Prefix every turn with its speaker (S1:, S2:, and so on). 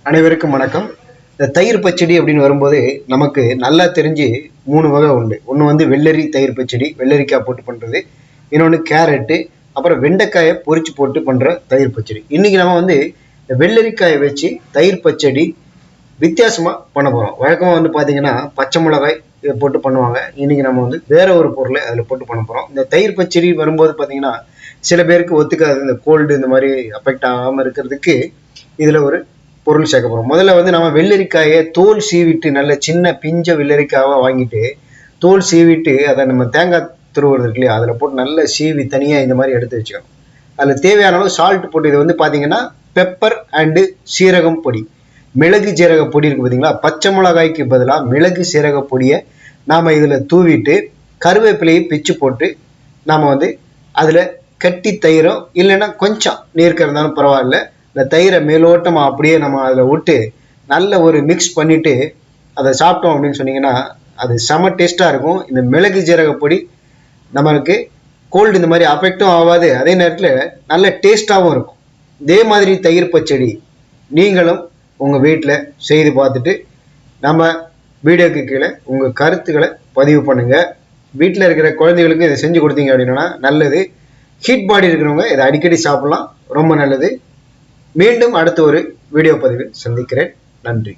S1: அனைவருக்கும் வணக்கம். இந்த தயிர் பச்சடி அப்படின்னு வரும்போது நமக்கு நல்லா தெரிஞ்சு 3 வகை உண்டு. ஒன்று வந்து வெள்ளரி தயிர் பச்சடி, வெள்ளரிக்காய் போட்டு பண்ணுறது. இன்னொன்று கேரட்டு, அப்புறம் வெண்டைக்காயை பொரிச்சு போட்டு பண்ணுற தயிர் பச்சடி. இன்னைக்கு நம்ம வந்து வெள்ளரிக்காயை வச்சு தயிர் பச்சடி வித்தியாசமாக பண்ண போகிறோம். வழக்கமாக வந்து பார்த்தீங்கன்னா பச்சை மிளகாய் இதை போட்டு பண்ணுவாங்க. இன்னைக்கு நம்ம வந்து வேற ஒரு பொருளை அதில் போட்டு பண்ண போகிறோம். இந்த தயிர் பச்சடி வரும்போது பார்த்தீங்கன்னா சில பேருக்கு ஒத்துக்காது. இந்த கோல்டு இந்த மாதிரி அஃபெக்ட் ஆகாமல் இருக்கிறதுக்கு இதில் ஒரு பொருள் சேர்க்க போகிறோம். முதல்ல வந்து நம்ம வெள்ளரிக்காயை தோல் சீவிட்டு நல்ல சின்ன பிஞ்ச வெள்ளரிக்காவை வாங்கிட்டு தோல் சீவிட்டு அதை நம்ம தேங்காய் துருவுறது இருக்கு இல்லையா, அதில் போட்டு நல்லா சீவி தனியாக இந்த மாதிரி எடுத்து வச்சுக்கணும். அதில் தேவையான அளவு சால்ட் போட்டு, இது வந்து பார்த்தீங்கன்னா பெப்பர் அண்டு சீரகம் பொடி, மிளகு சீரக பொடி இருக்குது பார்த்தீங்களா. பச்சை மிளகாய்க்கு பதிலாக மிளகு சீரக பொடியை நாம் இதில் தூவிட்டு கருவேப்பிலையை பிச்சு போட்டு நாம் வந்து அதில் கட்டி தயிரோ இல்லைன்னா கொஞ்சம் நீர்க்க இருந்தாலும் பரவாயில்ல, இந்த தயிரை மேலோட்டமாக அப்படியே நம்ம அதில் விட்டு நல்ல ஒரு மிக்ஸ் பண்ணிவிட்டு அதை சாப்பிட்டோம் அப்படின்னு சொன்னீங்கன்னா அது செம டேஸ்ட்டாக இருக்கும். இந்த மிளகு ஜீரக பொடி நம்மளுக்கு கோல்டு இந்த மாதிரி அஃபெக்டும் ஆகாது, அதே நேரத்தில் நல்ல டேஸ்ட்டாகவும் இருக்கும். இதே மாதிரி தயிர் பச்சடி நீங்களும் உங்கள் வீட்டில் செய்து பார்த்துட்டு நம்ம வீடியோக்கு கீழே உங்கள் கருத்துக்களை பதிவு பண்ணுங்கள். வீட்டில் இருக்கிற குழந்தைகளுக்கு இதை செஞ்சு கொடுத்தீங்க அப்படின்னா நல்லது. ஹீட் பாடி இருக்கிறவங்க இதை அடிக்கடி சாப்பிட்லாம், ரொம்ப நல்லது. மீண்டும் அடுத்த ஒரு வீடியோ பதிவில் சந்திக்கிறேன். நன்றி.